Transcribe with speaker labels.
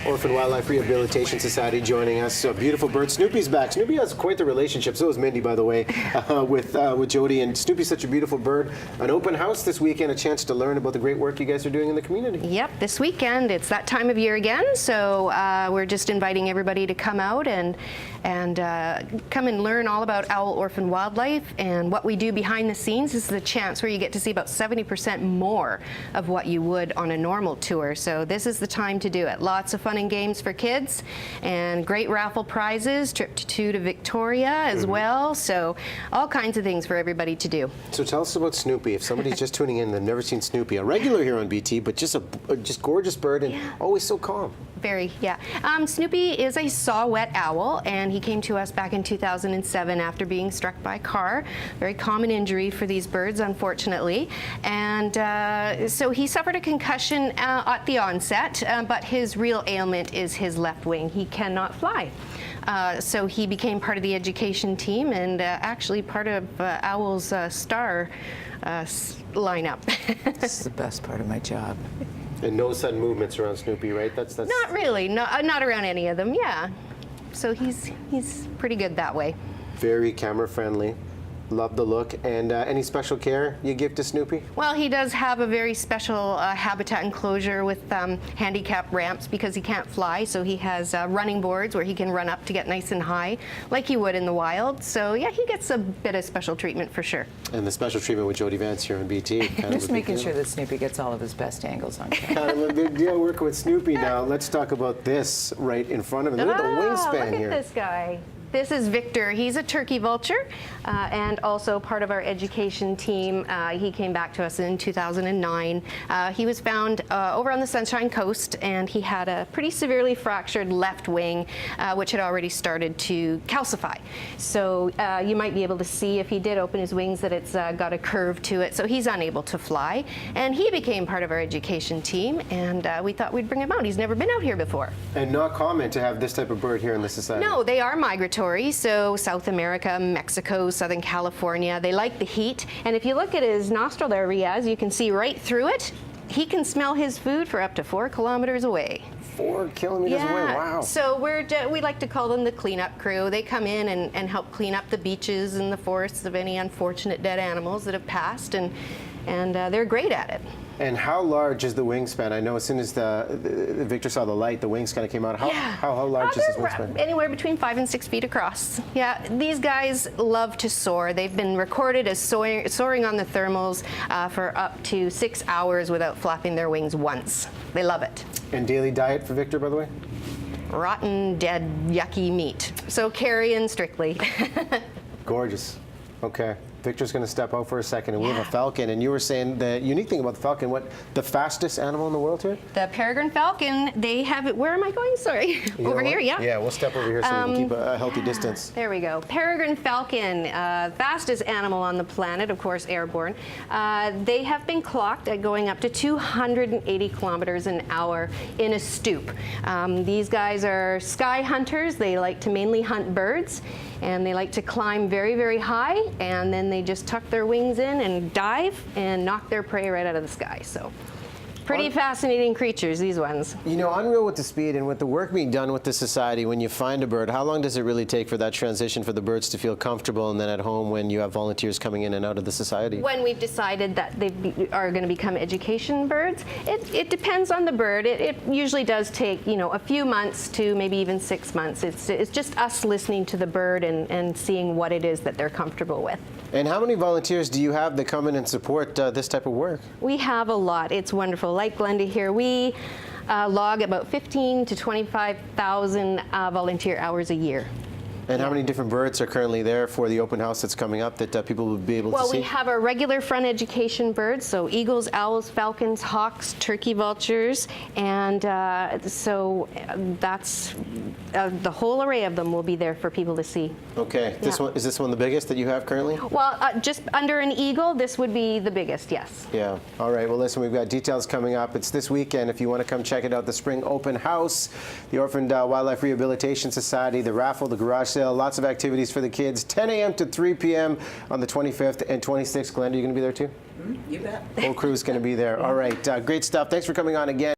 Speaker 1: Orphaned Wildlife Rehabilitation Society joining us. A beautiful bird. Snoopy's back. Snoopy has quite the relationship. So is Mindy, by the way, with Jody. And Snoopy's such a beautiful bird. An open house this weekend, a chance to learn about the great work you guys are doing in the community.
Speaker 2: Yep, this weekend. It's that time of year again. So we're just inviting everybody to come out and come and learn all about O.W.L Orphaned Wildlife and what we do behind the scenes. This is a chance where you get to see about 70% more of what you would on a normal tour. So this is the time to do it. Lots of fun and games for kids and great raffle prizes, trip to Victoria as well. So all kinds of things for everybody to do.
Speaker 1: So tell us about Snoopy. If somebody's just tuning in, they've never seen Snoopy, a regular here on BT, but just a gorgeous bird and always so calm.
Speaker 2: Very, yeah. Snoopy is a saw-whet owl, and he came to us back in 2007 after being struck by a car. Very common injury for these birds, unfortunately. And so he suffered a concussion at the onset, but his real ailment is his left wing. He cannot fly. So he became part of the education team and actually part of O.W.L's star lineup.
Speaker 3: This is the best part of my job.
Speaker 1: And no sudden movements around Snoopy, right? That's
Speaker 2: not really. No, not around any of them. Yeah. So he's pretty good that way.
Speaker 1: Very camera friendly. Love the look. And any special care you give to Snoopy?
Speaker 2: Well, he does have a very special habitat enclosure with handicap ramps because he can't fly. So he has running boards where he can run up to get nice and high like he would in the wild. So yeah, he gets a bit of special treatment for sure.
Speaker 1: And the special treatment with Jody Vance here on BT.
Speaker 3: Just making sure that Snoopy gets all of his best angles on camera.
Speaker 1: Kind of a big deal working with Snoopy now. Let's talk about this right in front of him. Look at the wingspan here.
Speaker 2: Look at this guy. This is Victor. He's a turkey vulture and also part of our education team. He came back to us in 2009. He was found over on the Sunshine Coast, and he had a pretty severely fractured left wing, which had already started to calcify. So you might be able to see if he did open his wings that it's got a curve to it. So he's unable to fly. And he became part of our education team, and we thought we'd bring him out. He's never been out here before.
Speaker 1: And not common to have this type of bird here in the society.
Speaker 2: No, they are migratory. So South America, Mexico, Southern California, they like the heat. And if you look at his nostril there, Riaz, you can see right through it. He can smell his food for up to 4 kilometers away.
Speaker 1: 4 kilometers away, wow.
Speaker 2: So we like to call them the cleanup crew. They come in and help clean up the beaches and the forests of any unfortunate dead animals that have passed, and they're great at it.
Speaker 1: And how large is the wingspan? I know as soon as Victor saw the light, the wings kind of came out. How large is his wingspan?
Speaker 2: Anywhere between 5 and 6 feet across. Yeah, these guys love to soar. They've been recorded as soaring on the thermals for up to 6 hours without flapping their wings once. They love it.
Speaker 1: And daily diet for Victor, by the way?
Speaker 2: Rotten, dead, yucky meat. So carrion strictly.
Speaker 1: Gorgeous. Okay. Victor's going to step out for a second, and we have a falcon. And you were saying the unique thing about the falcon, the fastest animal in the world here?
Speaker 2: The peregrine falcon, they have it. Where am I going? Sorry. Over here, yeah.
Speaker 1: Yeah, we'll step over here so we can keep a healthy distance.
Speaker 2: There we go. Peregrine falcon, fastest animal on the planet, of course, airborne. They have been clocked at going up to 280 kilometers an hour in a stoop. These guys are sky hunters. They like to mainly hunt birds, and they like to climb very, very high, and then they just tuck their wings in and dive and knock their prey right out of the sky. So pretty fascinating creatures, these ones.
Speaker 1: You know, unreal with the speed and with the work being done with the society. When you find a bird, how long does it really take for that transition for the birds to feel comfortable and then at home when you have volunteers coming in and out of the society?
Speaker 2: When we've decided that they are going to become education birds, it depends on the bird. It usually does take, you know, a few months to maybe even 6 months. It's just us listening to the bird and seeing what it is that they're comfortable with.
Speaker 1: And how many volunteers do you have that come in and support this type of work?
Speaker 2: We have a lot. It's wonderful. Like Glenda here, we log about 15 to 25,000 volunteer hours a year.
Speaker 1: And how many different birds are currently there for the open house that's coming up that people will be able to see?
Speaker 2: Well, we have our regular front education birds, so eagles, owls, falcons, hawks, turkey vultures, and so that's the whole array of them will be there for people to see.
Speaker 1: Okay. Is this one the biggest that you have currently?
Speaker 2: Well, just under an eagle, this would be the biggest, yes.
Speaker 1: Yeah. All right. Well, listen, we've got details coming up. It's this weekend. If you want to come check it out, the spring open house, the Orphaned Wildlife Rehabilitation Society, the raffle, the garage sale, lots of activities for the kids, 10 a.m. to 3 p.m. on the 25th and 26th. Glenda, are you going to be there too?
Speaker 3: You bet.
Speaker 1: Whole crew's going to be there. All right. Great stuff. Thanks for coming on again.